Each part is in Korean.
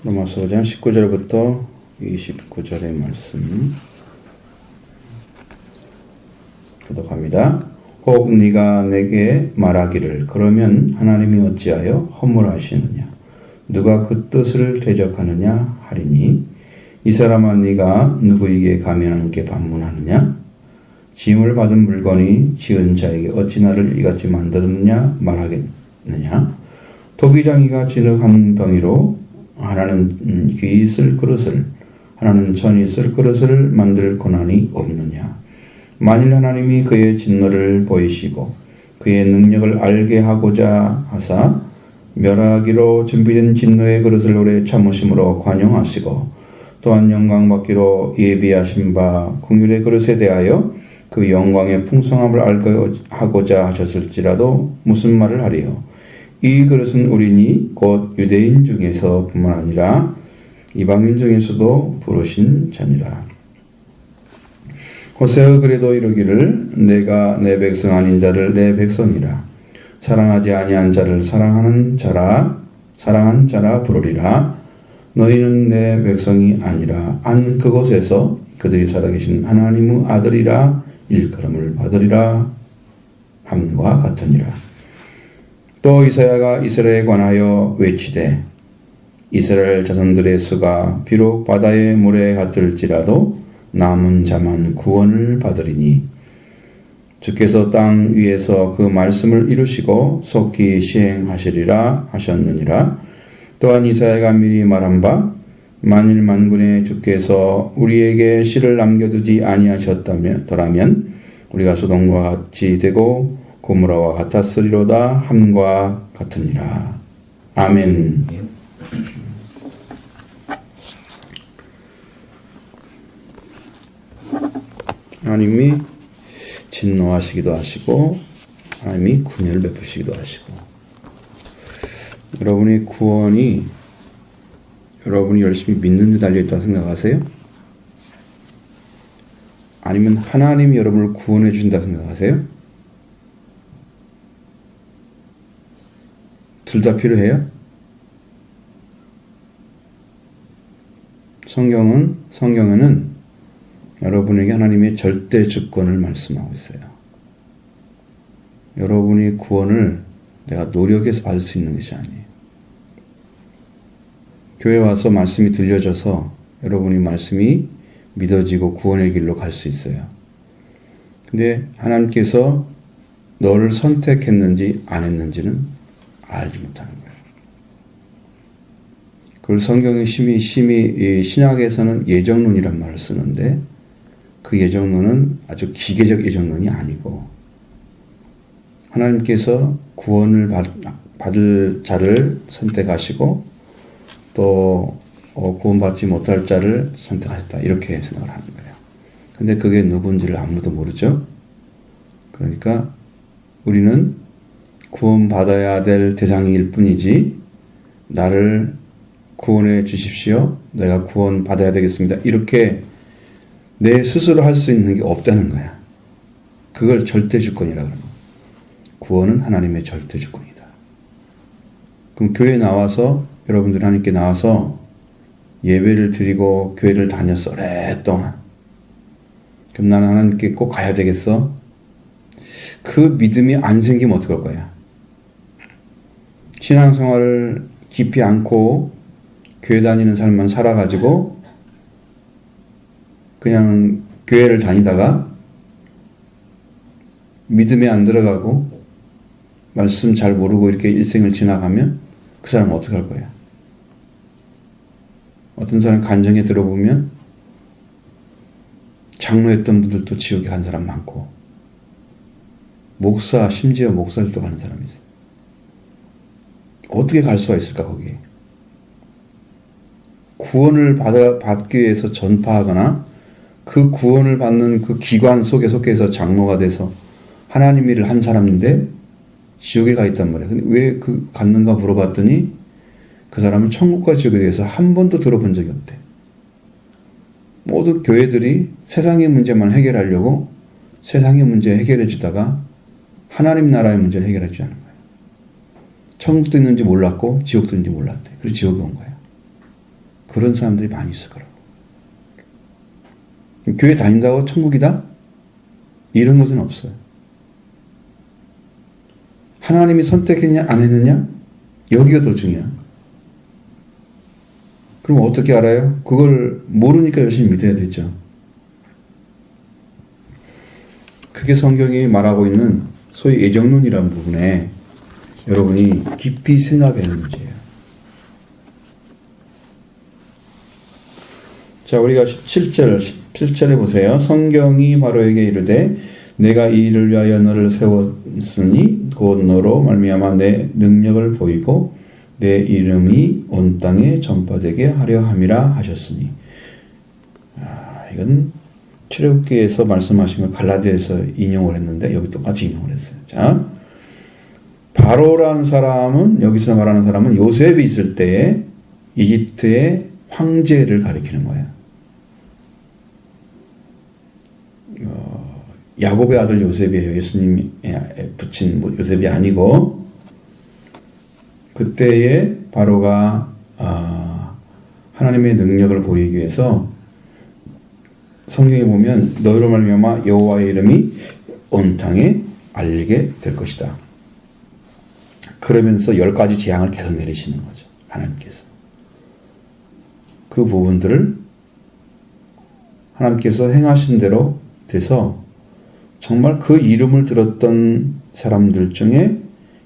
로마서 5장 19절부터 29절의 말씀 교독합니다. 혹 네가 내게 말하기를 그러면 하나님이 어찌하여 허물하시느냐 누가 그 뜻을 대적하느냐 하리니 이 사람아 네가 누구에게 가면함께 반문하느냐 지음을 받은 물건이 지은 자에게 어찌 나를 이같이 만들었느냐 말하겠느냐 토기장이가 진흙 덩이로 하나는 귀 쓸 그릇을 하나는 천이 쓸 그릇을 만들 고난이 없느냐 만일 하나님이 그의 진노를 보이시고 그의 능력을 알게 하고자 하사 멸하기로 준비된 진노의 그릇을 오래 참으심으로 관용하시고 또한 영광받기로 예비하신 바 긍휼의 그릇에 대하여 그 영광의 풍성함을 알게 하고자 하셨을지라도 무슨 말을 하리요 이 그릇은 우리니 곧 유대인 중에서 뿐만 아니라 이방인 중에서도 부르신 자니라. 호세어 그래도 이르기를 내가 내 백성 아닌 자를 내 백성이라 사랑하지 아니한 자를 사랑한 자라 부르리라. 너희는 내 백성이 아니라 안 그곳에서 그들이 살아계신 하나님의 아들이라 일컬음을 받으리라 함과 같으니라. 또 이사야가 이스라엘에 관하여 외치되 이스라엘 자손들의 수가 비록 바다의 물에 같을지라도 남은 자만 구원을 받으리니 주께서 땅 위에서 그 말씀을 이루시고 속히 시행하시리라 하셨느니라. 또한 이사야가 미리 말한 바 만일 만군의 주께서 우리에게 씨를 남겨두지 아니하셨더라면 우리가 소돔과 같이 되고 고무라와 같았으리로다 함과 같으니라. 아멘. 하나님이 진노하시기도 하시고 하나님이 긍휼을 베푸시기도 하시고 여러분의 구원이 여러분이 열심히 믿는 데 달려있다고 생각하세요? 아니면 하나님이 여러분을 구원해 주신다고 생각하세요? 둘 다 필요해요? 성경에는 여러분에게 하나님의 절대 주권을 말씀하고 있어요. 여러분이 구원을 내가 노력해서 받을 수 있는 것이 아니에요. 교회 와서 말씀이 들려져서 여러분이 말씀이 믿어지고 구원의 길로 갈 수 있어요. 근데 하나님께서 너를 선택했는지 안 했는지는 알지 못하는 거예요. 그걸 성경의 심히 신약에서는 예정론이란 말을 쓰는데 그 예정론은 아주 기계적 예정론이 아니고 하나님께서 구원을 받을 자를 선택하시고 또 구원받지 못할 자를 선택하셨다 이렇게 생각을 하는 거예요. 근데 그게 누군지를 아무도 모르죠. 그러니까 우리는 구원받아야 될 대상일 뿐이지 나를 구원해 주십시오. 내가 구원받아야 되겠습니다. 이렇게 내 스스로 할 수 있는 게 없다는 거야. 그걸 절대주권이라고 합니다. 구원은 하나님의 절대주권이다. 그럼 교회에 나와서 여러분들 하나님께 나와서 예배를 드리고 교회를 다녔어. 오랫동안. 그럼 나는 하나님께 꼭 가야 되겠어? 그 믿음이 안 생기면 어떡할 거야? 신앙생활을 깊이 않고 교회 다니는 삶만 살아가지고 그냥 교회를 다니다가 믿음에 안 들어가고 말씀 잘 모르고 이렇게 일생을 지나가면 그 사람은 어떻게 할 거야? 어떤 사람 간증에 들어보면 장로했던 분들도 지옥에 간 사람 많고 심지어 목사들도 가는 사람이 있어요. 어떻게 갈 수가 있을까 거기에? 구원을 받기 위해서 전파하거나 그 구원을 받는 그 기관 속에 속해서 장로가 돼서 하나님 일을 한 사람인데 지옥에 가 있단 말이야. 근데 왜 갔는가 물어봤더니 그 사람은 천국과 지옥에 대해서 한 번도 들어본 적이 없대. 모든 교회들이 세상의 문제만 해결하려고 세상의 문제 해결해 주다가 하나님 나라의 문제를 해결해 주지 않은 거예요. 천국도 있는지 몰랐고 지옥도 있는지 몰랐대. 그래서 지옥에 온 거예요. 그런 사람들이 많이 있을 거라고. 교회 다닌다고 천국이다? 이런 것은 없어요. 하나님이 선택했냐 안 했느냐? 여기가 더 중요해요. 그럼 어떻게 알아요? 그걸 모르니까 열심히 믿어야 되죠. 그게 성경이 말하고 있는 소위 애정론이라는 부분에 여러분이 깊이 생각해야 하는 문제예요. 자, 우리가 17절에 보세요. 성경이 바로에게 이르되 내가 이 일을 위하여 너를 세웠으니 곧 너로 말미암아 내 능력을 보이고 내 이름이 온 땅에 전파되게 하려 함이라 하셨으니. 이건 출애굽기에서 말씀하신 걸 갈라디아에서 인용을 했는데 여기 똑같이 인용을 했어요. 자, 바로라는 사람은, 여기서 말하는 사람은 요셉이 있을 때에 이집트의 황제를 가리키는 거예요. 야곱의 아들 요셉이에요. 예수님이 붙인 요셉이 아니고, 그때에 바로가 하나님의 능력을 보이기 위해서 성경에 보면 너희로 말미암아 여호와의 이름이 온 땅에 알게 될 것이다. 그러면서 10가지 재앙을 계속 내리시는 거죠. 하나님께서. 그 부분들을 하나님께서 행하신 대로 돼서 정말 그 이름을 들었던 사람들 중에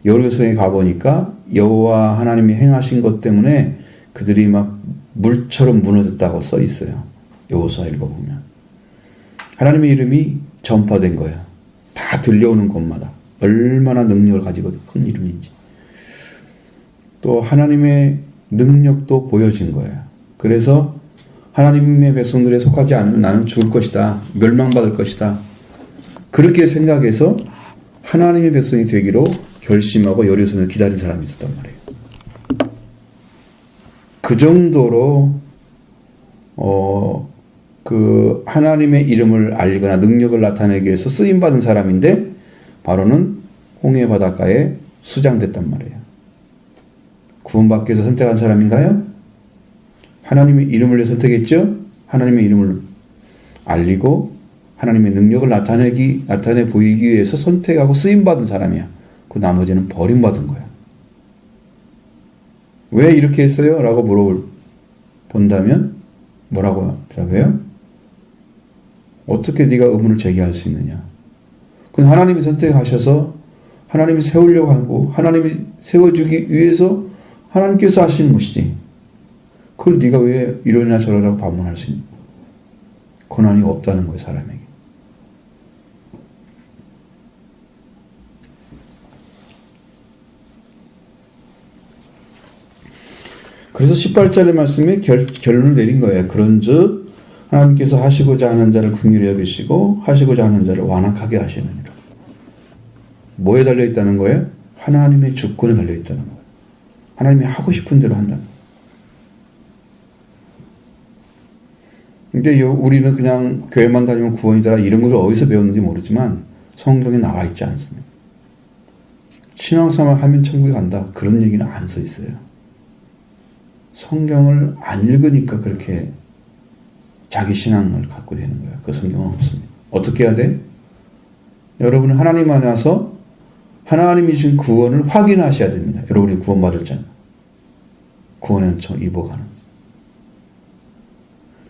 여리고성에 가보니까 여호와 하나님이 행하신 것 때문에 그들이 막 물처럼 무너졌다고 써 있어요. 여호수아 읽어보면. 하나님의 이름이 전파된 거예요. 다 들려오는 곳마다. 얼마나 능력을 가지고 큰 이름인지. 또 하나님의 능력도 보여진 거예요. 그래서 하나님의 백성들에 속하지 않으면 나는 죽을 것이다. 멸망받을 것이다. 그렇게 생각해서 하나님의 백성이 되기로 결심하고 여리고성에서 기다린 사람이 있었단 말이에요. 그 정도로 그 하나님의 이름을 알거나 능력을 나타내기 위해서 쓰임받은 사람인데 바로는 홍해 바닷가에 수장됐단 말이에요. 구원받기 위해서 선택한 사람인가요? 하나님의 이름을 위해 선택했죠? 하나님의 이름을 알리고 하나님의 능력을 나타내 보이기 위해서 선택하고 쓰임받은 사람이야. 그 나머지는 버림받은 거야. 왜 이렇게 했어요? 라고 물어본다면 뭐라고 대답해요? 어떻게 네가 의문을 제기할 수 있느냐? 그건 하나님이 선택하셔서 하나님이 세우려고 하고 하나님이 세워주기 위해서 하나님께서 하시는 것이지. 그걸 네가 왜 이러냐 저러라고 반문할 수 있는 권한이 없다는 거예요, 사람에게. 그래서 18절의 말씀에 결론을 내린 거예요. 그런즉 하나님께서 하시고자 하는 자를 긍휼히 여기시고 하시고자 하는 자를 완악하게 하시느니라. 뭐에 달려있다는 거예요? 하나님의 주권에 달려있다는 거예요. 하나님이 하고 싶은 대로 한다는 거예요. 근데 우리는 그냥 교회만 다니면 구원이더라 이런 것을 어디서 배웠는지 모르지만 성경에 나와 있지 않습니다. 신앙생활 하면 천국에 간다 그런 얘기는 안 써 있어요. 성경을 안 읽으니까 그렇게 자기 신앙을 갖고 되는 거예요. 그 성경은 없습니다. 어떻게 해야 돼? 여러분은 하나님 안에 와서 하나님이 주신 구원을 확인하셔야 됩니다. 여러분이 구원받았잖아요. 구원의 은총 입어가는.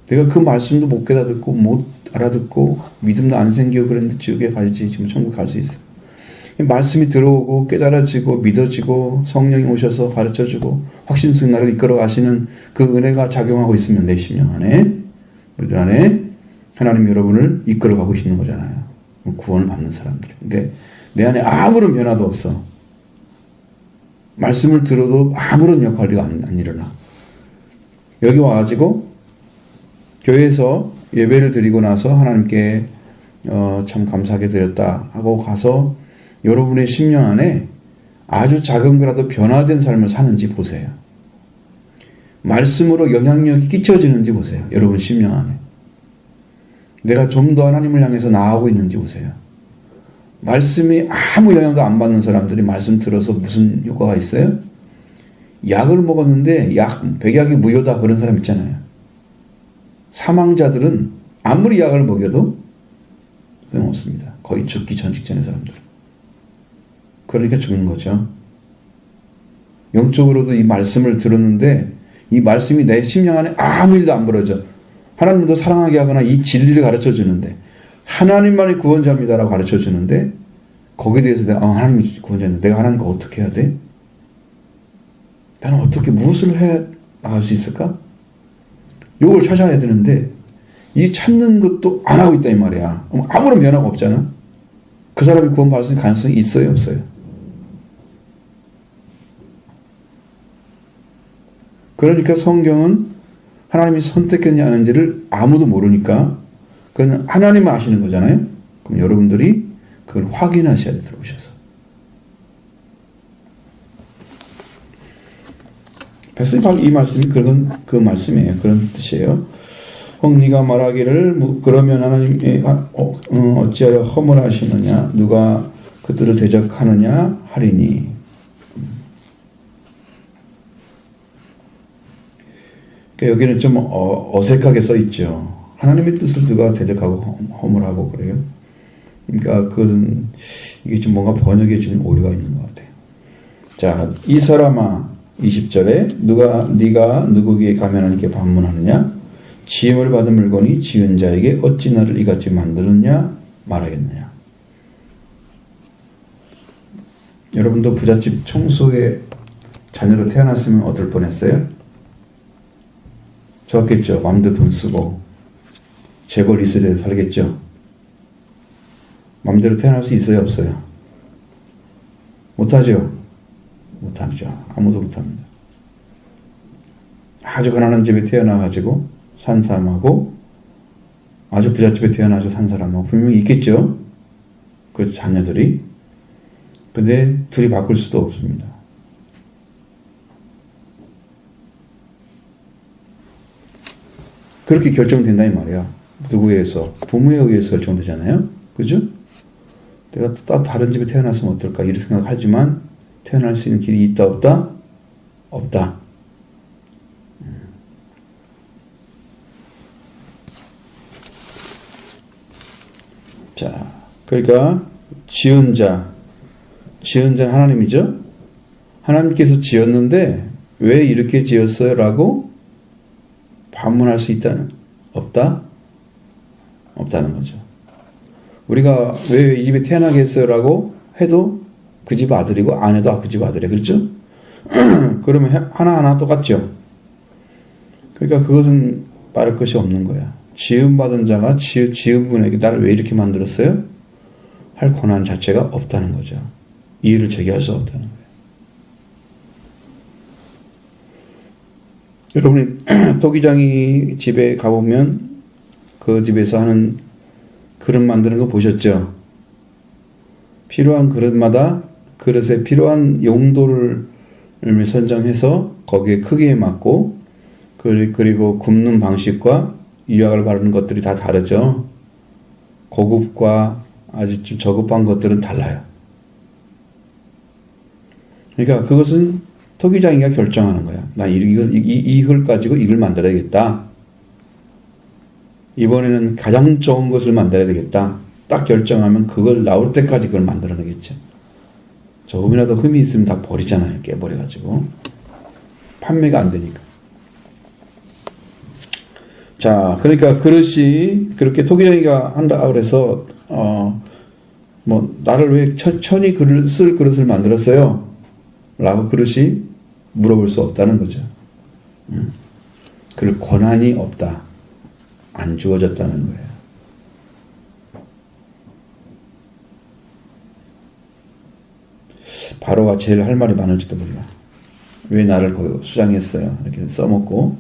내가 그 말씀도 못 깨닫고 못 알아듣고 믿음도 안 생기고 그랬는데 지옥에 가야지 지금 천국 갈 수 있어. 말씀이 들어오고 깨달아지고 믿어지고 성령이 오셔서 가르쳐주고 확신성 나를 이끌어 가시는 그 은혜가 작용하고 있으면 내 심령 안에 우리들 안에 하나님 여러분을 이끌어 가고 계시는 거잖아요. 구원을 받는 사람들. 근데 내 안에 아무런 변화도 없어. 말씀을 들어도 아무런 역할이 안 일어나. 여기 와가지고 교회에서 예배를 드리고 나서 하나님께 참 감사하게 드렸다 하고 가서 여러분의 심령 안에 아주 작은 거라도 변화된 삶을 사는지 보세요. 말씀으로 영향력이 끼쳐지는지 보세요. 여러분 심령 안에. 내가 좀 더 하나님을 향해서 나아가고 있는지 보세요. 말씀이 아무 영향도 안 받는 사람들이 말씀 들어서 무슨 효과가 있어요? 약을 먹었는데 백약이 무효다 그런 사람 있잖아요. 사망자들은 아무리 약을 먹여도 소용없습니다. 거의 죽기 전 직전의 사람들. 그러니까 죽는 거죠. 영적으로도 이 말씀을 들었는데 이 말씀이 내 심령 안에 아무 일도 안 벌어져. 하나님도 사랑하게 하거나 이 진리를 가르쳐 주는데 하나님만이 구원자입니다라고 가르쳐 주는데 거기에 대해서 내가 하나님이 구원자인데 내가 하나님과 어떻게 해야 돼? 나는 어떻게 무엇을 해 나갈 수 있을까? 이걸 찾아야 되는데 이 찾는 것도 안 하고 있다 이 말이야. 아무런 변화가 없잖아. 그 사람이 구원받을 수 있는 가능성이 있어요 없어요? 그러니까 성경은 하나님이 선택했냐 하는지를 아무도 모르니까 그건 하나님만 아시는 거잖아요. 그럼 여러분들이 그걸 확인하셔야 돼 들어오셔서. 백성이 이 말씀이 그 말씀이에요. 그런 뜻이에요. 혹 네가 말하기를 그러면 하나님이 어찌하여 허물하시느냐 누가 그들을 대적하느냐 하리니. 그러니까 여기는 좀 어색하게 써 있죠. 하나님의 뜻을 누가 대적하고 허물하고 그래요. 그러니까 그건 이게 좀 뭔가 번역에 좀 오류가 있는 것 같아요. 자, 이 사람아 20절에 네가 누구에게 가면 하나님께 반문하느냐? 지음을 받은 물건이 지은 자에게 어찌 나를 이같이 만들었냐 말하겠느냐. 여러분도 부잣집 총수의 자녀로 태어났으면 어떨 뻔했어요? 좋았겠죠. 마음대로 돈 쓰고 재벌 리스트에 살겠죠. 마음대로 태어날 수 있어요 없어요? 못하죠. 못하죠. 아무도 못합니다. 아주 가난한 집에 태어나가지고 산 사람하고 아주 부잣집에 태어나서 산 사람하고 분명히 있겠죠. 그 자녀들이. 근데 둘이 바꿀 수도 없습니다. 그렇게 결정된다 이 말이야. 누구에 의해서? 부모에 의해서 결정되잖아요. 그죠? 내가 또 다른 집에 태어났으면 어떨까 이런 생각하지만 태어날 수 있는 길이 있다 없다? 없다. 자, 그러니까 지은 자는 하나님이죠. 하나님께서 지었는데 왜 이렇게 지었어요? 라고 반문할 수 있다는 없다? 없다는 거죠. 우리가 왜 이 집에 태어나게 했어요? 라고 해도 그 집 아들이고 안 해도 그 집 아들이에요. 그렇죠? 그러면 하나하나 똑같죠. 그러니까 그것은 말할 것이 없는 거야. 지음받은 자가 지은 분에게 나를 왜 이렇게 만들었어요? 할 권한 자체가 없다는 거죠. 이의를 제기할 수 없다는 거예요. 여러분이 토기장이 집에 가보면 그 집에서 하는 그릇 만드는 거 보셨죠? 필요한 그릇마다 그릇에 필요한 용도를 선정해서 거기에 크기에 맞고 그리고 굽는 방식과 유약을 바르는 것들이 다 다르죠. 고급과 아주 좀 저급한 것들은 달라요. 그러니까 그것은 토기장이가 결정하는 거야. 나 이걸 가지고 이걸 만들어야겠다. 이번에는 가장 좋은 것을 만들어야 되겠다. 딱 결정하면 그걸 나올 때까지 그걸 만들어내겠죠. 조금이라도 흠이 있으면 다 버리잖아요. 깨버려가지고. 판매가 안 되니까. 자, 그러니까 그릇이 그렇게 토기장이가 한다 그래서 나를 왜 천히 쓸 그릇을 만들었어요? 라고 그릇이 물어볼 수 없다는 거죠. 그럴 권한이 없다. 안 주어졌다는 거예요. 바로가 제일 할 말이 많을지도 몰라. 왜 나를 수장했어요? 이렇게 써먹고.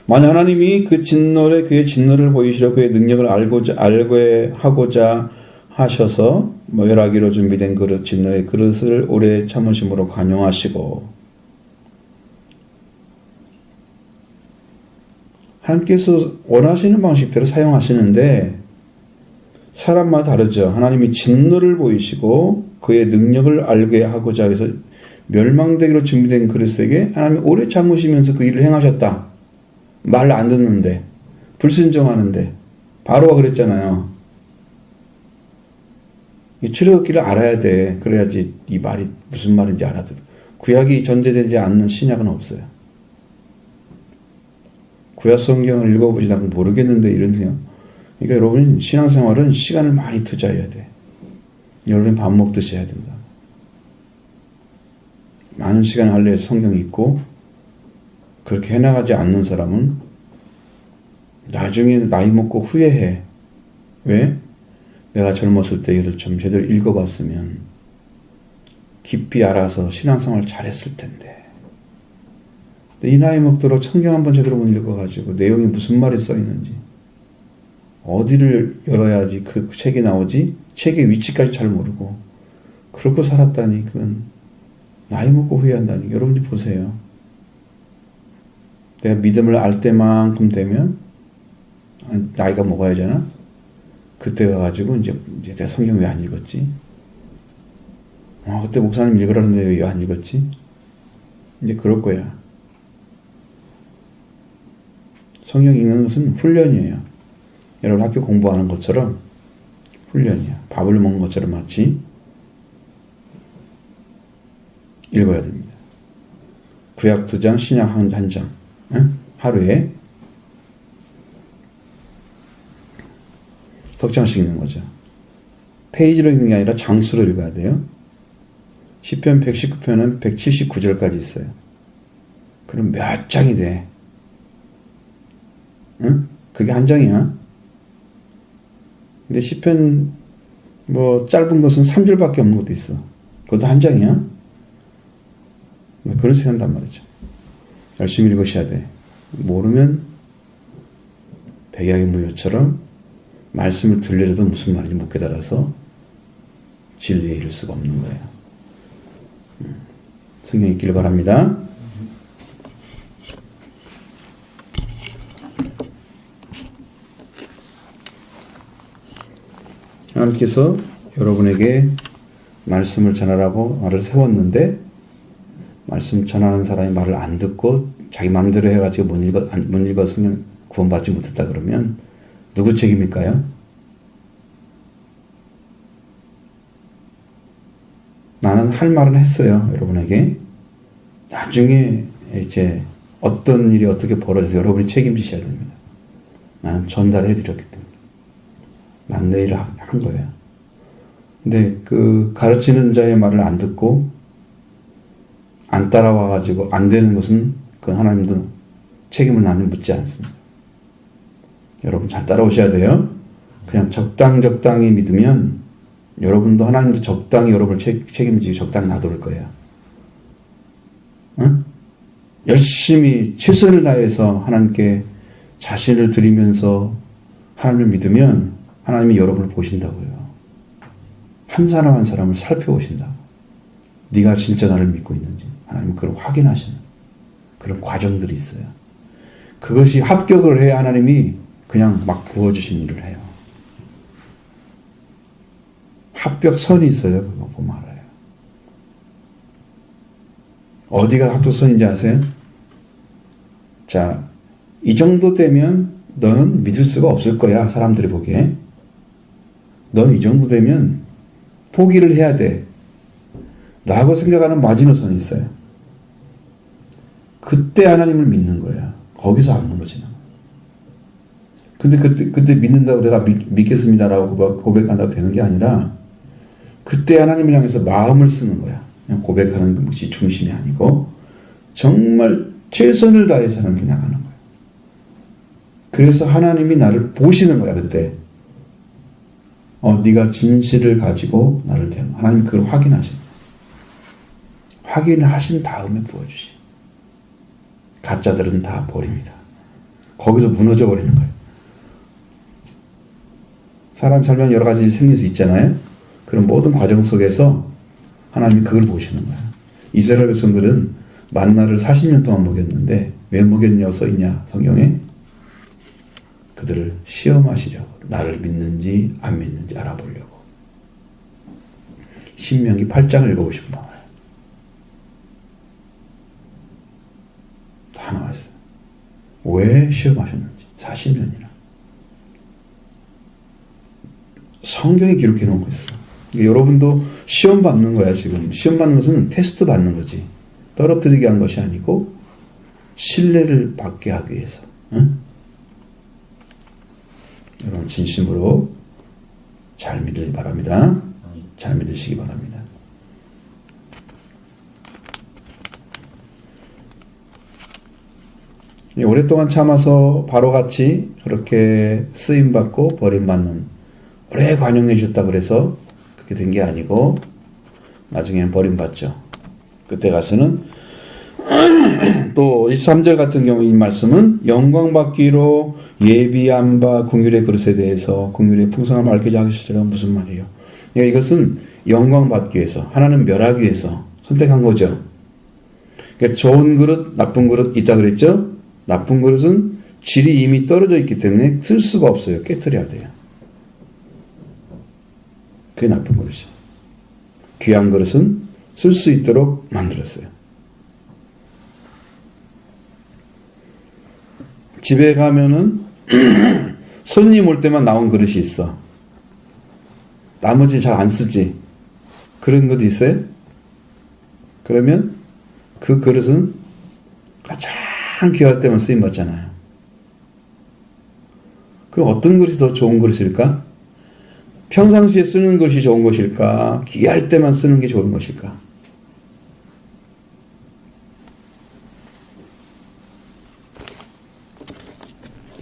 만약 하나님이 그의 진노를 보이시려 그의 능력을 알게 하고자 하셔서 멸하기로 준비된 그릇 진노의 그릇을 오래 참으심으로 관용하시고 하나님께서 원하시는 방식대로 사용하시는데 사람마다 다르죠. 하나님이 진노를 보이시고 그의 능력을 알게 하고자 해서 멸망되기로 준비된 그리스도에게 하나님이 오래 참으시면서 그 일을 행하셨다. 말 안 듣는데, 불순종하는데, 바로가 그랬잖아요. 이 출애굽기를 알아야 돼. 그래야지 이 말이 무슨 말인지 알아들어. 구약이 전제되지 않는 신약은 없어요. 구약 성경을 읽어보지 않고 모르겠는데 이런 생각. 그러니까 여러분 신앙생활은 시간을 많이 투자해야 돼. 여러분이 밥 먹듯이 해야 된다. 많은 시간을 할애해서 성경 읽고 그렇게 해나가지 않는 사람은 나중에 나이 먹고 후회해. 왜? 내가 젊었을 때 이것을 좀 제대로 읽어봤으면 깊이 알아서 신앙생활을 잘했을 텐데. 근데 이 나이 먹도록 성경 한번 제대로 못 읽어가지고 내용이 무슨 말이 써있는지 어디를 열어야지 그 책이 나오지? 책의 위치까지 잘 모르고 그러고 살았다니 그건 나이 먹고 후회한다니. 여러분들 보세요. 내가 믿음을 알 때만큼 되면 나이가 먹어야잖아. 그때 가가지고 이제 내가 성경 왜 안 읽었지? 그때 목사님 읽으라는데 왜 안 읽었지? 이제 그럴 거야. 성경 읽는 것은 훈련이에요. 여러분 학교 공부하는 것처럼 훈련이야. 밥을 먹는 것처럼 마치 읽어야 됩니다. 구약 2장, 신약 1장. 하루에 덕장씩 읽는 거죠. 페이지로 읽는 게 아니라 장수로 읽어야 돼요. 시편 119편은 179절까지 있어요. 그럼 몇 장이 돼? 응? 그게 한 장이야. 근데 시편 짧은 것은 3절밖에 없는 것도 있어. 그것도 한 장이야. 그런 식으로 한단 말이죠. 열심히 읽으셔야 돼. 모르면 백약의 무효처럼 말씀을 들려줘도 무슨 말인지 못 깨달아서 진리에 이를 수가 없는 거예요. 성경 읽기를 바랍니다. 하나님께서 여러분에게 말씀을 전하라고 말을 세웠는데 말씀 전하는 사람이 말을 안 듣고 자기 마음대로 해가지고 못 읽었으면 구원받지 못했다 그러면 누구 책임일까요? 나는 할 말은 했어요. 여러분에게. 나중에 이제 어떤 일이 어떻게 벌어져서 여러분이 책임지셔야 됩니다. 나는 전달해 드렸기 때문에. 난 내 일을 한 거예요. 근데 그 가르치는 자의 말을 안 듣고 안 따라와가지고 안 되는 것은 그 하나님도 책임을 나는 묻지 않습니다. 여러분 잘 따라오셔야 돼요. 그냥 적당히 믿으면 여러분도 하나님도 적당히 여러분을 책임지고 적당히 놔둘 거예요. 응? 열심히 최선을 다해서 하나님께 자신을 드리면서 하나님을 믿으면 하나님이 여러분을 보신다고요. 한 사람 한 사람을 살펴보신다. 네가 진짜 나를 믿고 있는지 하나님은 그걸 확인하시는 그런 과정들이 있어요. 그것이 합격을 해야 하나님이 그냥 막 부어주신 일을 해요. 합격선이 있어요. 그거 보면 알아요. 어디가 합격선인지 아세요? 자, 이 정도 되면 너는 믿을 수가 없을 거야. 사람들이 보기에. 너는 이 정도 되면 포기를 해야 돼. 라고 생각하는 마지노선이 있어요. 그때 하나님을 믿는 거야. 거기서 안 무너지는 거야. 근데 그때 믿는다고 내가 믿겠습니다라고 고백한다고 되는 게 아니라 그때 하나님을 향해서 마음을 쓰는 거야. 그냥 고백하는 것이 중심이 아니고 정말 최선을 다해서 하나님을 나가는 거야. 그래서 하나님이 나를 보시는 거야. 그때 네가 진실을 가지고 나를 대하는 하나님이 그걸 확인하시는 거야. 확인하신 다음에 부어주시. 가짜들은 다 버립니다. 거기서 무너져 버리는 거예요. 사람 살면 여러 가지 일이 생길 수 있잖아요. 그런 모든 과정 속에서 하나님이 그걸 보시는 거예요. 이스라엘 백성들은 만나를 40년 동안 먹였는데 왜 먹였냐 써있냐 성경에 그들을 시험하시려고, 나를 믿는지 안 믿는지 알아보려고. 신명기 8장을 읽어보시면 나와요. 다 나와 있어요. 왜 시험하셨는지 40년이나 성경에 기록해 놓은 거 있어. 여러분도 시험 받는 거야. 지금 시험 받는 것은 테스트 받는 거지. 떨어뜨리게 한 것이 아니고 신뢰를 받게 하기 위해서. 응? 여러분 진심으로 잘 믿으시기 바랍니다. 잘 믿으시기 바랍니다. 오랫동안 참아서 바로같이 그렇게 쓰임받고 버림받는, 오래 관용해 주셨다 그래서 그렇게 된 게 아니고 나중에는 버림받죠. 그때 가서는 또 23절 같은 경우 이 말씀은 영광받기로 예비한 바 긍휼의 그릇에 대해서 긍휼의 풍성함을 알게 하시리라. 무슨 말이에요? 그러니까 이것은 영광받기 위해서, 하나님 멸하기 위해서 선택한 거죠. 그러니까 좋은 그릇, 나쁜 그릇 있다 그랬죠? 나쁜 그릇은 질이 이미 떨어져 있기 때문에 쓸 수가 없어요. 깨트려야 돼요. 그게 나쁜 그릇이에요. 귀한 그릇은 쓸 수 있도록 만들었어요. 집에 가면은 손님 올 때만 나온 그릇이 있어. 나머지 잘 안 쓰지. 그런 것도 있어요? 그러면 그 그릇은 가장 귀할 때만 쓰임 받잖아요. 그럼 어떤 그릇이 더 좋은 그릇일까? 평상시에 쓰는 것이 좋은 것일까? 귀할 때만 쓰는 게 좋은 것일까?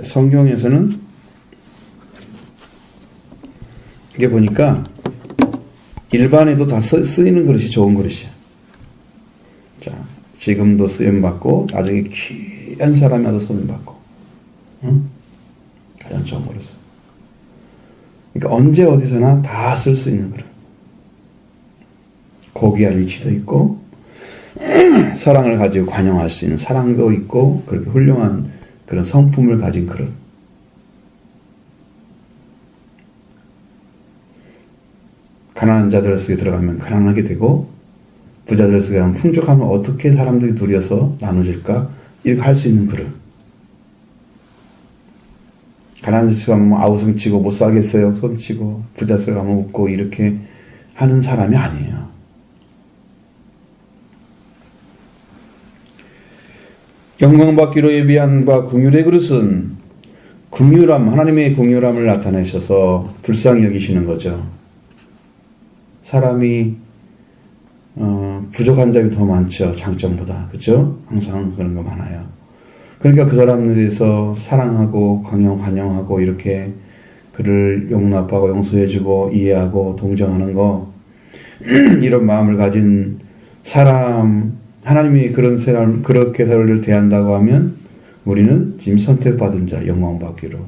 성경에서는 이게 보니까 일반에도 다 쓰이는 그릇이 좋은 그릇이야. 자, 지금도 쓰임받고 나중에 귀한 사람이 와서 쓰임받고, 응? 가장 좋은 그릇. 그러니까 언제 어디서나 다 쓸 수 있는 그릇. 고귀한 위치도 있고 사랑을 가지고 관용할 수 있는 사랑도 있고, 그렇게 훌륭한 그런 성품을 가진 그릇. 가난한 자들 속에 들어가면 가난하게 되고, 부자들 속에 가면 풍족하면 어떻게 사람들이 누려서 나눠줄까? 이렇게 할 수 있는 그릇. 가난한 데 가면 아우성치고 못 살겠어요 손치고, 부자 속에 가면 웃고, 이렇게 하는 사람이 아니에요. 영광받기로 예비한 바 긍휼의 그릇은 긍휼함, 하나님의 긍휼함을 나타내셔서 불쌍히 여기시는 거죠. 사람이 부족한 점이 더 많죠. 장점보다. 그렇죠? 항상 그런 거 많아요. 그러니까 그 사람에 대해서 사랑하고 관용하고 이렇게 그를 용납하고 용서해주고 이해하고 동정하는 거, 이런 마음을 가진 사람, 하나님이 그런 사람, 그렇게 서로를 대한다고 하면 우리는 지금 선택받은 자, 영광받기로.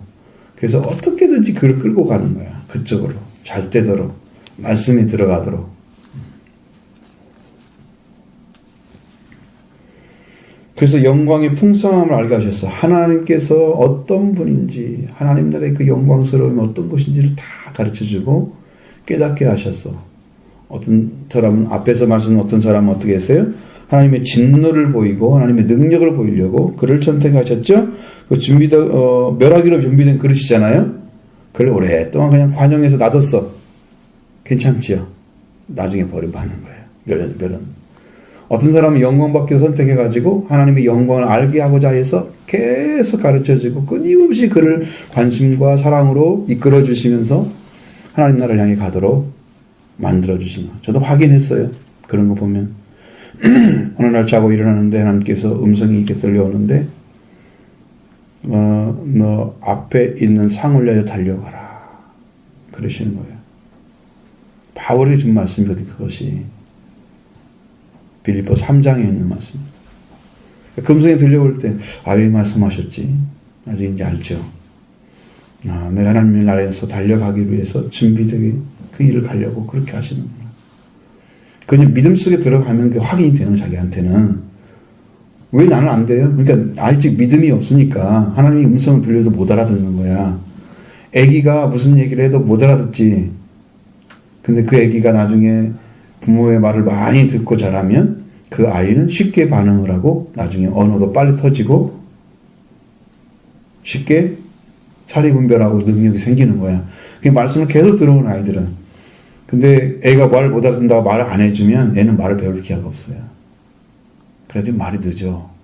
그래서 어떻게든지 그를 끌고 가는 거야. 그쪽으로. 잘 되도록. 말씀이 들어가도록. 그래서 영광의 풍성함을 알게 하셨어. 하나님께서 어떤 분인지, 하나님 나라의 그 영광스러움이 어떤 것인지를 다 가르쳐주고 깨닫게 하셨어. 어떤 사람은, 앞에서 말씀은 어떤 사람은 어떻게 했어요? 하나님의 진노를 보이고 하나님의 능력을 보이려고 그를 선택하셨죠. 그 멸하기로 준비된 그릇이잖아요. 그걸 오랫동안 그냥 관용해서 놔뒀어. 괜찮지요? 나중에 버림받는 거예요. 멸은. 어떤 사람은 영광받기를 선택해가지고 하나님의 영광을 알게 하고자 해서 계속 가르쳐주고 끊임없이 그를 관심과 사랑으로 이끌어주시면서 하나님 나라를 향해 가도록 만들어주신 거. 저도 확인했어요. 그런 거 보면. 어느 날 자고 일어나는데 하나님께서 음성이 이렇게 들려오는데, 너 앞에 있는 상을 위하여 달려가라. 그러시는 거예요. 바울이 준 말씀이거든, 그것이. 빌립보 3장에 있는 말씀입니다. 금성이 들려올 때, 왜 말씀하셨지? 나중에 이제 알죠. 내가 하나님의 나라에서 달려가기 위해서 준비되게 그 일을 가려고 그렇게 하시는구나. 그냥 믿음 속에 들어가면 그 확인이 되는, 자기한테는. 왜 나는 안 돼요? 그러니까 아직 믿음이 없으니까 하나님이 음성을 들려도 못 알아듣는 거야. 애기가 무슨 얘기를 해도 못 알아듣지. 근데 그 애기가 나중에 부모의 말을 많이 듣고 자라면 그 아이는 쉽게 반응을 하고 나중에 언어도 빨리 터지고 쉽게 사리분별하고 능력이 생기는 거야. 그 말씀을 계속 들어온 아이들은. 근데 애가 말을 못 알아듣는다고 말을 안 해주면 애는 말을 배울 기회가 없어요. 그래서 말이 늦어.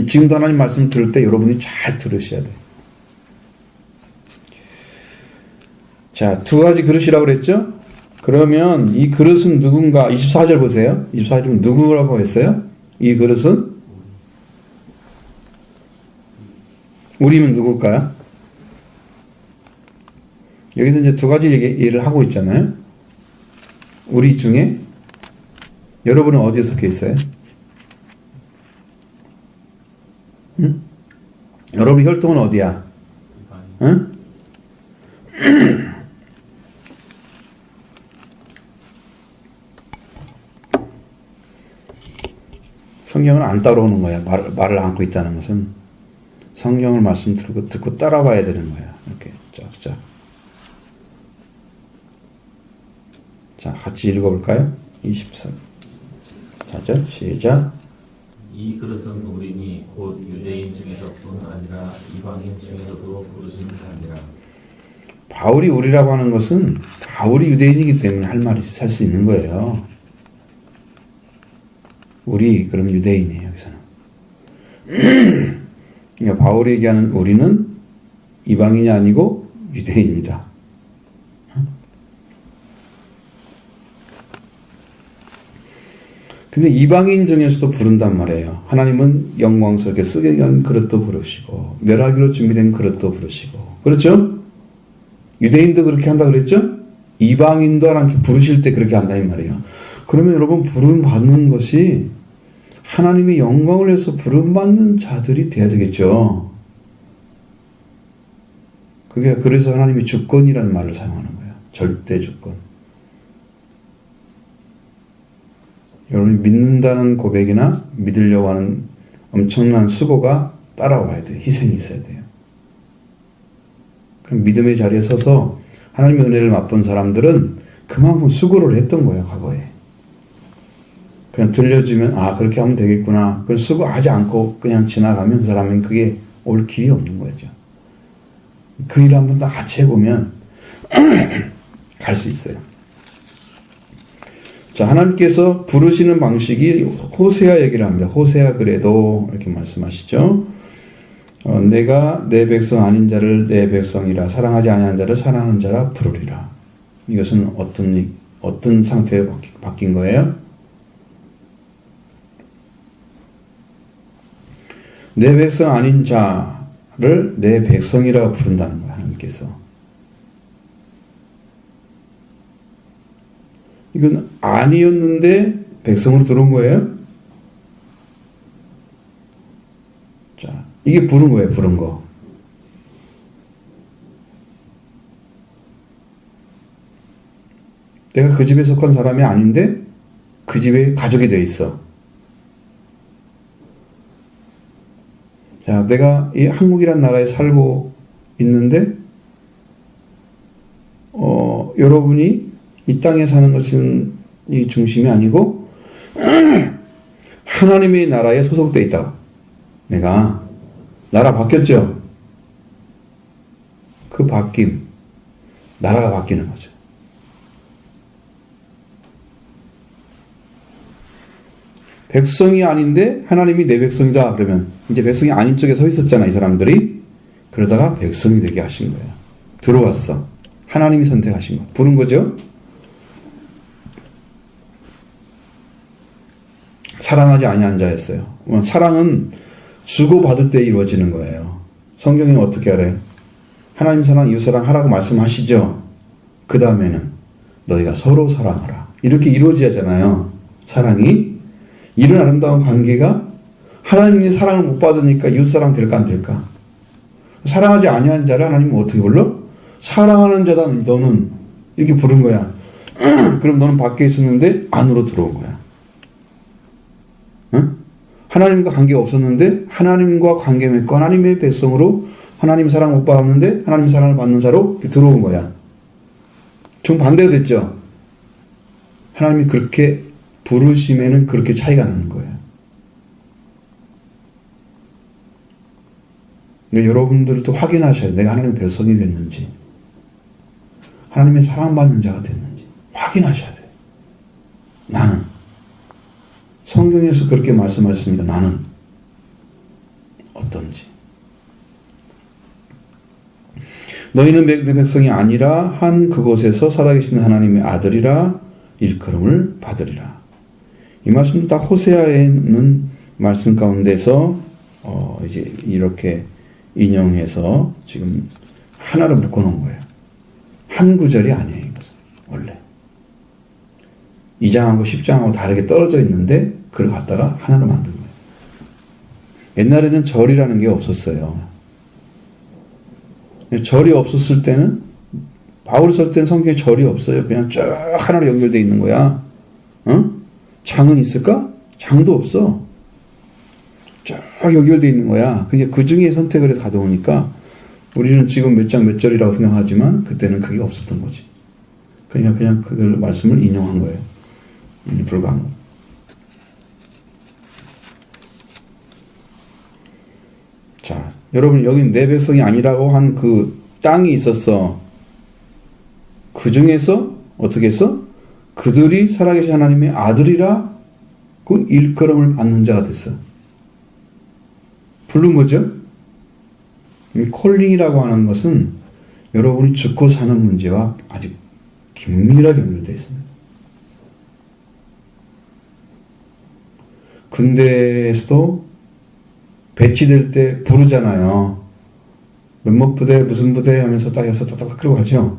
지금도 하나님 말씀 들을 때 여러분이 잘 들으셔야 돼요. 자, 두 가지 그릇이라고 그랬죠? 그러면 이 그릇은 누군가? 24절 보세요. 24절은 누구라고 했어요? 이 그릇은? 우리면 누굴까요? 여기서 이제 두 가지 얘기를 하고 있잖아요. 우리 중에 여러분은 어디에 속해 있어요? 응? 여러분 혈통은 어디야? 응? 성경은 안 따라오는 거야. 말을 안고 있다는 것은 성경을 말씀 듣고 따라와야 되는 거야. 이렇게 쫙쫙. 자, 같이 읽어볼까요? 24절 시작. 이 그릇은 우리니 곧 유대인 중에서뿐 아니라 이방인 중에서도 부르신 자니라. 바울이 우리라고 하는 것은 바울이 유대인이기 때문에 할 말이 살 수 있는 거예요. 우리 그럼 유대인이에요. 여기서는. 그러니까 바울이 얘기하는 우리는 이방인이 아니고 유대인이다. 근데 이방인 중에서도 부른단 말이에요. 하나님은 영광스럽게 쓰게 한 그릇도 부르시고 멸하기로 준비된 그릇도 부르시고, 그렇죠? 유대인도 그렇게 한다 그랬죠? 이방인도 하나님께 부르실 때 그렇게 한다 이 말이에요. 그러면 여러분 부름 받는 것이 하나님의 영광을 위해서 부름 받는 자들이 돼야 되겠죠. 그게 그래서 하나님이 주권이라는 말을 사용하는 거예요. 절대 주권. 여러분이 믿는다는 고백이나 믿으려고 하는 엄청난 수고가 따라와야 돼요. 희생이 있어야 돼요. 그럼 믿음의 자리에 서서 하나님의 은혜를 맛본 사람들은 그만큼 수고를 했던 거예요. 과거에. 그냥 들려주면 그렇게 하면 되겠구나. 그걸 수고하지 않고 그냥 지나가면 그 사람은 그게 올 길이 없는 거죠. 그 일을 한번 더 같이 해보면 갈 수 있어요. 자, 하나님께서 부르시는 방식이 호세아 얘기를 합니다. 호세아 그래도 이렇게 말씀하시죠. 내가 내 백성 아닌 자를 내 백성이라, 사랑하지 아니한 자를 사랑하는 자라 부르리라. 이것은 어떤 상태에 바뀐 거예요? 내 백성 아닌 자를 내 백성이라고 부른다는 거예요. 하나님께서. 이건 아니었는데 백성으로 들어온 거예요. 자, 이게 부른 거예요. 부른 거. 내가 그 집에 속한 사람이 아닌데 그 집에 가족이 돼 있어. 자, 내가 이 한국이란 나라에 살고 있는데 여러분이 이 땅에 사는 것은 이 중심이 아니고 하나님의 나라에 소속되어 있다. 내가 나라 바뀌었죠. 그 바뀜, 나라가 바뀌는 거죠. 백성이 아닌데 하나님이 내 백성이다 그러면 이제 백성이 아닌 쪽에 서 있었잖아 이 사람들이. 그러다가 백성이 되게 하신 거야. 들어왔어. 하나님이 선택하신 거. 부른 거죠. 사랑하지 아니한 자였어요. 사랑은 주고받을 때 이루어지는 거예요. 성경에 어떻게 알아요? 하나님 사랑, 이웃 사랑 하라고 말씀하시죠. 그 다음에는 너희가 서로 사랑하라. 이렇게 이루어져야잖아요. 사랑이. 이런 아름다운 관계가 하나님의 사랑을 못 받으니까 이웃 사랑 될까 안 될까? 사랑하지 아니한 자를 하나님은 어떻게 불러? 사랑하는 자다 너는. 이렇게 부른 거야. 그럼 너는 밖에 있었는데 안으로 들어온 거야. 응? 하나님과 관계가 없었는데 하나님과 관계 맺고 하나님의 백성으로 하나님 사랑 못 받았는데 하나님 사랑을 받는 자로 들어온 거야. 정반대가 됐죠. 하나님이 그렇게 부르심에는 그렇게 차이가 나는 거예요. 그러니까 여러분들도 확인하셔야 돼요. 내가 하나님의 백성이 됐는지, 하나님의 사랑받는 자가 됐는지 확인하셔야 돼요. 나는 성경에서 그렇게 말씀하셨습니다. 나는 어떤지. 너희는 내 백성이 아니라 한 그곳에서 살아계신 하나님의 아들이라 일컬음을 받으리라. 이 말씀은 다 호세아에 있는 말씀 가운데서 이제 이렇게 인용해서 지금 하나로 묶어놓은 거예요. 한 구절이 아니에요. 이것은 원래 2장하고 10장하고 다르게 떨어져 있는데 그걸 갖다가 하나로 만든 거예요. 옛날에는 절이라는 게 없었어요. 절이 없었을 때는 바울이 쓸 때는 성경에 절이 없어요. 그냥 쫙 하나로 연결되어 있는 거야. 장은 있을까? 장도 없어. 쫙 연결되어 있는 거야. 그 중에 선택을 해서 가져오니까 우리는 지금 몇 장 몇 절이라고 생각하지만 그때는 그게 없었던 거지. 그냥 그걸 말씀을 인용한 거예요. 불가한 거. 자, 여러분 여기 내 백성이 아니라고 한 그 땅이 있었어. 그 중에서 어떻게 했어? 그들이 살아계신 하나님의 아들이라 그 일컬음을 받는 자가 됐어. 부른 거죠. 이 콜링이라고 하는 것은 여러분이 죽고 사는 문제와 아주 긴밀하게 연결되어 있습니다. 군대에서도 배치될 때 부르잖아요. 몇몇 부대 무슨 부대 하면서 딱 해서 딱딱 끌고 가죠.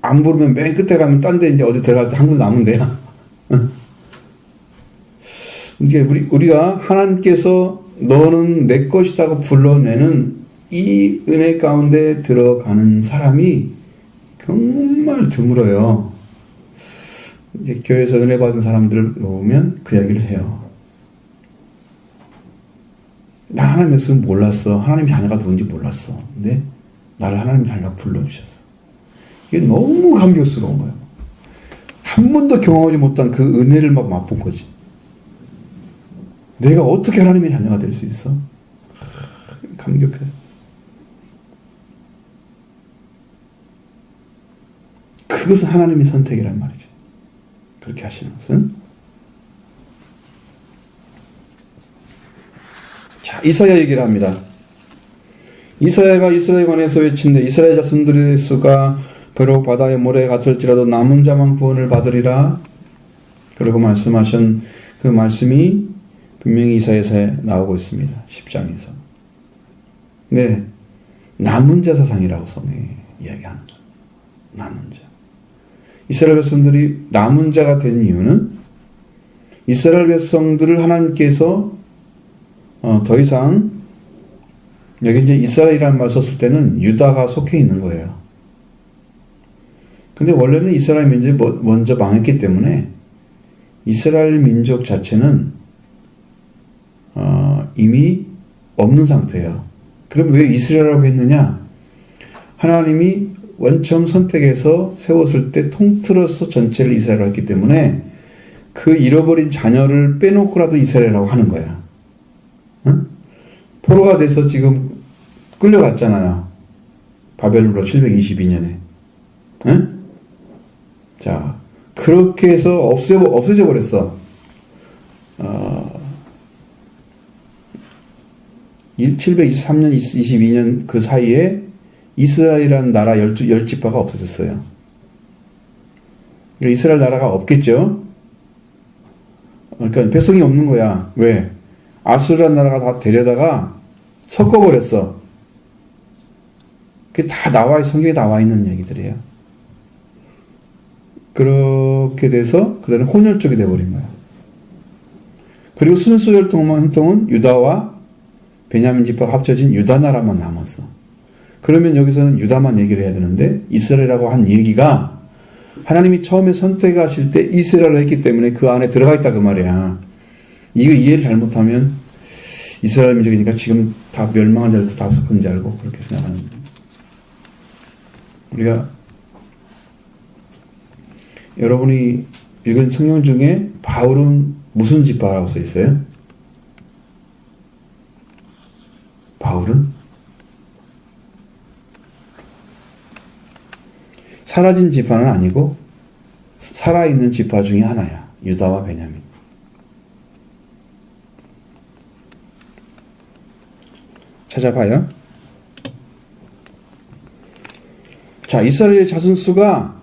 안 부르면 맨 끝에 가면 딴 데 이제 어디 들어갈 때 한 군데 남은 데야. 이제 우리가 하나님께서 너는 내 것이다고 불러내는 이 은혜 가운데 들어가는 사람이 정말 드물어요. 이제 교회에서 은혜 받은 사람들을 보면 그 이야기를 해요. 나 하나님의 것을 몰랐어. 하나님 자녀가 누군지 몰랐어. 근데 나를 하나님 자녀가 불러주셨어. 이게 너무 감격스러운 거예요. 한 번도 경험하지 못한 그 은혜를 막 맛본 거지. 내가 어떻게 하나님의 자녀가 될 수 있어? 감격해. 그것은 하나님의 선택이란 말이죠. 그렇게 하시는 것은. 자, 이사야 얘기를 합니다. 이사야가 이스라엘에 관해서 외친데 이스라엘 자손들의 수가 비록 바다의 모래 같을지라도 남은 자만 구원을 받으리라. 그리고 말씀하신 그 말씀이 분명히 이사야서에 나오고 있습니다. 10장에서. 네, 남은 자 사상이라고 성경이 이야기하는 거예요. 남은 자. 이스라엘 백성들이 남은 자가 된 이유는 이스라엘 백성들을 하나님께서 더 이상 여기 이제 이스라엘이라는 말 썼을 때는 유다가 속해 있는 거예요. 근데 원래는 이스라엘 민족이 먼저 망했기 때문에 이스라엘 민족 자체는 이미 없는 상태예요. 그럼 왜 이스라엘이라고 했느냐? 하나님이 원처음 선택해서 세웠을 때 통틀어서 전체를 이스라엘이라고 했기 때문에 그 잃어버린 자녀를 빼놓고라도 이스라엘이라고 하는 거야. 응? 포로가 돼서 지금 끌려갔잖아요. 바벨론으로 722년에. 응? 자, 그렇게 해서 없어져 버렸어. 723년, 22년 그 사이에 이스라엘이라는 나라 10지파가 없어졌어요. 이스라엘 나라가 없겠죠? 그러니까 백성이 없는 거야. 왜? 아수르라는 나라가 다 데려다가 섞어버렸어. 그게 다 성경에 나와 있는 얘기들이에요. 그렇게 돼서 그들은 혼혈족이 돼버린 거야. 그리고 순수 혈통은 유다와 베냐민 지파가 합쳐진 유다 나라만 남았어. 그러면 여기서는 유다만 얘기를 해야 되는데 이스라엘이라고 한 얘기가 하나님이 처음에 선택하실 때 이스라엘을 했기 때문에 그 안에 들어가 있다 그 말이야. 이거 이해를 잘못하면 이스라엘 민족이니까 지금 다 멸망한 줄 알고 다 섞은 줄 알고 그렇게 생각하는 거예요. 우리가 여러분이 읽은 성경 중에 바울은 무슨 지파라고 써 있어요? 바울은 사라진 지파는 아니고 살아있는 지파 중에 하나야. 유다와 베냐민. 찾아봐요. 자, 이스라엘의 자손수가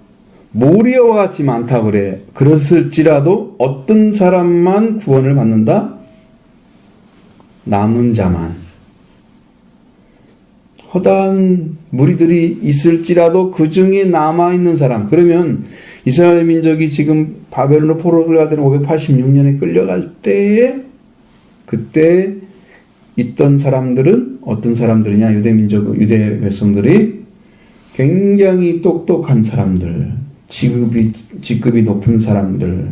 모리아와 같이 많다고 그래. 그랬을지라도 어떤 사람만 구원을 받는다? 남은 자만. 허다한 무리들이 있을지라도 그 중에 남아있는 사람. 그러면 이스라엘 민족이 지금 바벨론으로 포로로 끌려가던 586년에 끌려갈 때에 그때 있던 사람들은 어떤 사람들이냐? 유대 백성들이 굉장히 똑똑한 사람들, 직급이 높은 사람들,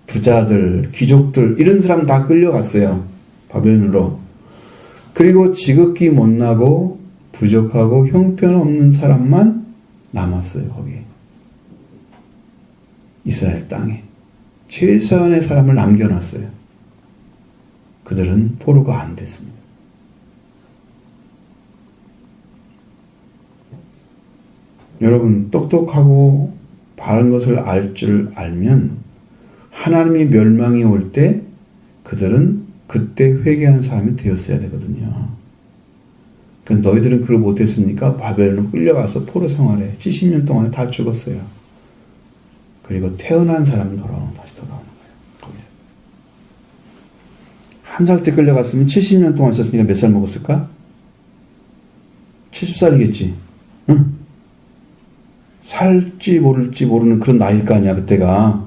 부자들, 귀족들 이런 사람 다 끌려갔어요. 바벨론으로. 그리고 지극히 못나고 부족하고 형편없는 사람만 남았어요. 거기에. 이스라엘 땅에. 최소한의 사람을 남겨놨어요. 그들은 포로가 안 됐습니다. 여러분, 똑똑하고 바른 것을 알 줄 알면 하나님이 멸망이 올 때 그들은 그때 회개하는 사람이 되었어야 되거든요. 그러니까 너희들은 그걸 못했으니까 바벨론으로 끌려가서 포로 생활에 70년 동안에 다 죽었어요. 그리고 태어난 사람이 다시 돌아오는 거예요. 거기서. 한 살 때 끌려갔으면 70년 동안 있었으니까 몇 살 먹었을까? 70살이겠지. 응? 살지 모를지 모르는 그런 나이일 거 아니야, 그때가.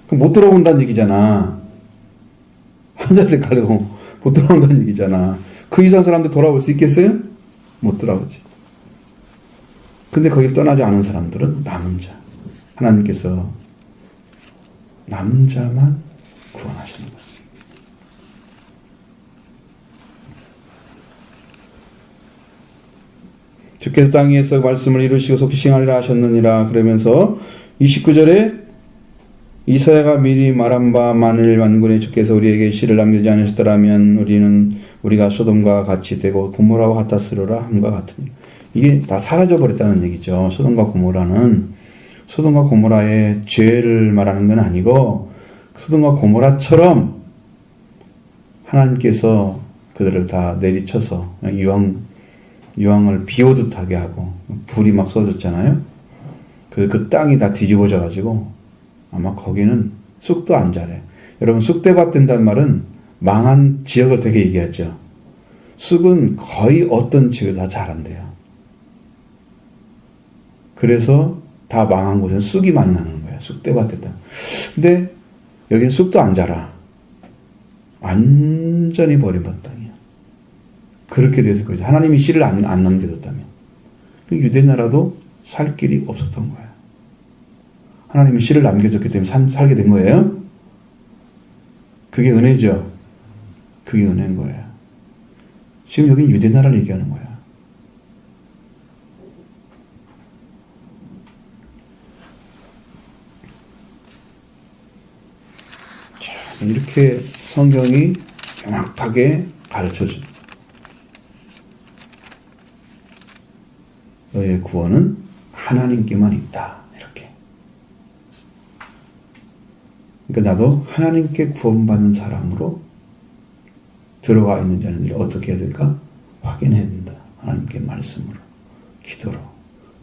그럼 못 돌아온다는 얘기잖아. 한 살 때 가려고 못 돌아온다는 얘기잖아. 그 이상 사람들 돌아올 수 있겠어요? 못 돌아오지. 근데 거길 떠나지 않은 사람들은 남은 자. 하나님께서 남은 자만 구원하시는 거예요. 주께서 땅 위에서 말씀을 이루시고 속히 시행하리라 하셨느니라. 그러면서 29절에 이사야가 미리 말한 바 만일 만군의 주께서 우리에게 시를 남기지 않으시더라면 우리가 소돔과 같이 되고 고모라와 같았으리라 함과 같으니. 이게 다 사라져 버렸다는 얘기죠. 소돔과 고모라의 죄를 말하는 건 아니고 소돔과 고모라처럼 하나님께서 그들을 다 내리쳐서 유황을 비 오듯 하게 하고 불이 막 쏟아졌잖아요. 그 땅이 다 뒤집어져 가지고 아마 거기는 쑥도 안 자래. 여러분, 쑥대밭 된다는 말은 망한 지역을 되게 얘기하죠. 쑥은 거의 어떤 지역에 다 자란대요. 그래서 다 망한 곳에는 쑥이 많이 나는 거예요. 쑥대밭 됐다. 근데 여기는 쑥도 안 자라. 완전히 버림받은 땅이야. 그렇게 돼서 거죠. 하나님이 씨를 안 남겨뒀다면. 유대 나라도 살 길이 없었던 거야. 하나님이 씨를 남겨줬기 때문에 살게 된 거예요. 그게 은혜죠. 그게 은혜인 거예요. 지금 여긴 유대 나라를 얘기하는 거야. 자, 이렇게 성경이 명확하게 가르쳐줘. 너의 구원은 하나님께만 있다. 이렇게. 그러니까 나도 하나님께 구원받는 사람으로 들어가 있는지 아닌지 어떻게 해야 될까? 확인해야 된다. 하나님께 말씀으로, 기도로,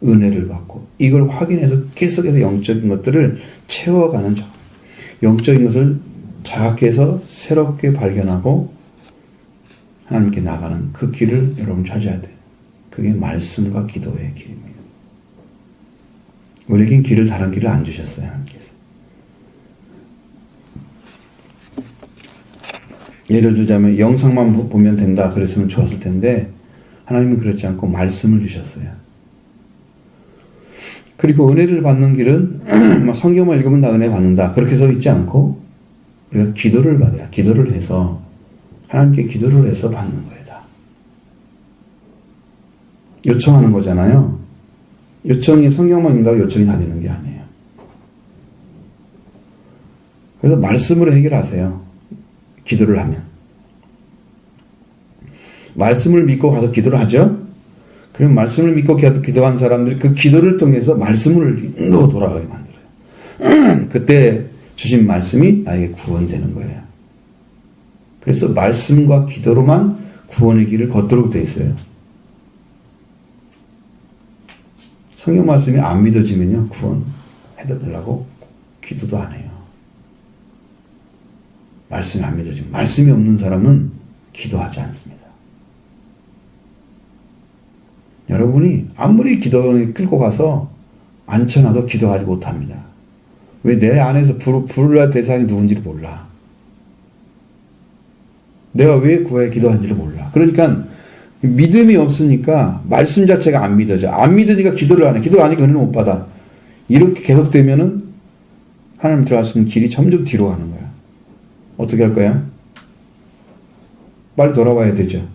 은혜를 받고 이걸 확인해서 계속해서 영적인 것들을 채워가는 작. 영적인 것을 자각해서 새롭게 발견하고 하나님께 나가는 그 길을 여러분 찾아야 돼요. 그게 말씀과 기도의 길입니다. 우리에겐 길을 다른 길을 안 주셨어요. 하나님께서. 예를 들자면 영상만 보면 된다 그랬으면 좋았을 텐데 하나님은 그렇지 않고 말씀을 주셨어요. 그리고 은혜를 받는 길은 막 성경만 읽으면 다 은혜 받는다. 그렇게 써 있지 않고 우리가 기도를 받아야 기도를 해서 하나님께 기도를 해서 받는 거예요. 다. 요청하는 거잖아요. 요청이 성경만 읽는다고 요청이 다 되는 게 아니에요. 그래서 말씀으로 해결하세요. 기도를 하면. 말씀을 믿고 가서 기도를 하죠. 그럼 말씀을 믿고 기도한 사람들이 그 기도를 통해서 말씀으로 돌아가게 만들어요. 그때 주신 말씀이 나에게 구원이 되는 거예요. 그래서 말씀과 기도로만 구원의 길을 걷도록 돼 있어요. 성경 말씀이 안 믿어지면요, 구원 해달라고 기도도 안 해요. 말씀이 안 믿어지면, 말씀이 없는 사람은 기도하지 않습니다. 여러분이 아무리 기도를 끌고 가서 앉혀놔도 기도하지 못합니다. 왜? 내 안에서 부를 대상이 누군지를 몰라. 내가 왜 구하에 기도하는지를 몰라. 그러니까 믿음이 없으니까 말씀 자체가 안 믿어져. 안 믿으니까 기도를 안 해. 기도를 안 하니까 은혜를 못 받아. 이렇게 계속되면은 하나님 들어갈 수 있는 길이 점점 뒤로 가는 거야. 어떻게 할 거야? 빨리 돌아와야 되죠.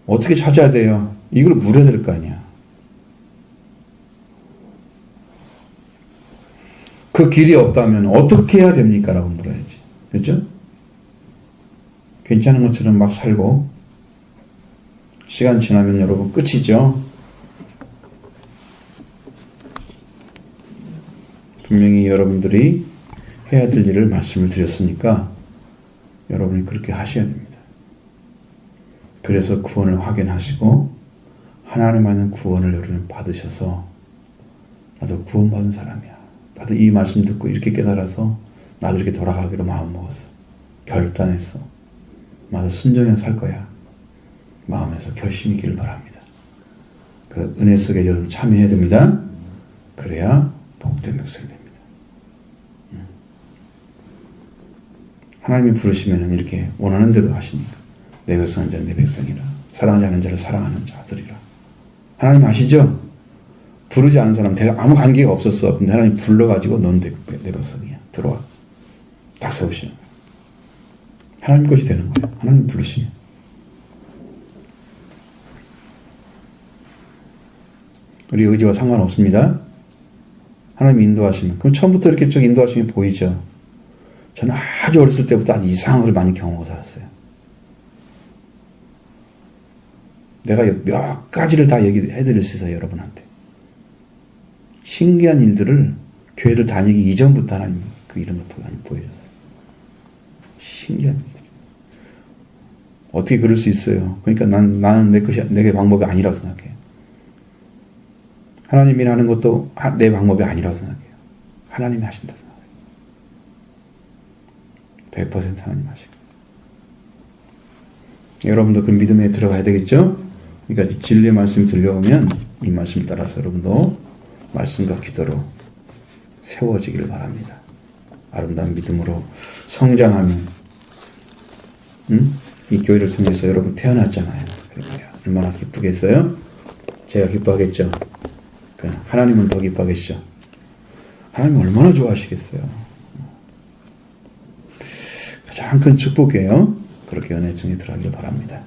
어떻게 찾아야 돼요? 이걸 물어야 될 거 아니야. 그 길이 없다면 어떻게 해야 됩니까? 라고 물어야지. 그렇죠? 괜찮은 것처럼 막 살고 시간 지나면 여러분 끝이죠. 분명히 여러분들이 해야 될 일을 말씀을 드렸으니까 여러분이 그렇게 하셔야 됩니다. 그래서 구원을 확인하시고 하나님 안에 구원을 여러분 받으셔서 나도 구원받은 사람이야. 나도 이 말씀 듣고 이렇게 깨달아서 나도 이렇게 돌아가기로 마음먹었어. 결단했어. 나도 순종해서 살 거야. 마음에서 결심이기를 바랍니다. 그 은혜 속에 여러분 참여해야 됩니다. 그래야 복된 백성이 됩니다. 하나님이 부르시면 이렇게 원하는 대로 하시니까 내 백성은 자 내 백성이라 사랑하지 않는 자를 사랑하는 자들이라. 하나님 아시죠? 부르지 않은 사람 아무 관계가 없었어. 근데 하나님 불러가지고 넌 내 백성이야. 들어와. 딱 세우시는 거야. 하나님 것이 되는 거야. 하나님 부르시면. 우리 의지와 상관없습니다. 하나님 인도하시면. 그럼 처음부터 이렇게 쭉 인도하시면 보이죠? 저는 아주 어렸을 때부터 아주 이상한 걸 많이 경험하고 살았어요. 내가 몇 가지를 다 얘기해드릴 수 있어요, 여러분한테. 신기한 일들을 교회를 다니기 이전부터 하나님 그 이런 걸 보여줬어요. 신기한 일들. 어떻게 그럴 수 있어요? 그러니까 나는 내 방법이 아니라고 생각해요. 하나님이 하는 것도 내 방법이 아니라고 생각해요. 하나님이 하신다 생각해요. 100% 하나님 하시고. 여러분도 그 믿음에 들어가야 되겠죠? 그러니까 진리의 말씀이 들려오면 이 말씀 따라서 여러분도 말씀과 기도로 세워지기를 바랍니다. 아름다운 믿음으로 성장하면 이 교회를 통해서 여러분 태어났잖아요. 그러니까 얼마나 기쁘겠어요? 제가 기뻐하겠죠? 하나님은 더 기뻐하겠죠? 하나님 얼마나 좋아하시겠어요? 가장 큰 축복이에요. 그렇게 은혜 중에 들어가길 바랍니다.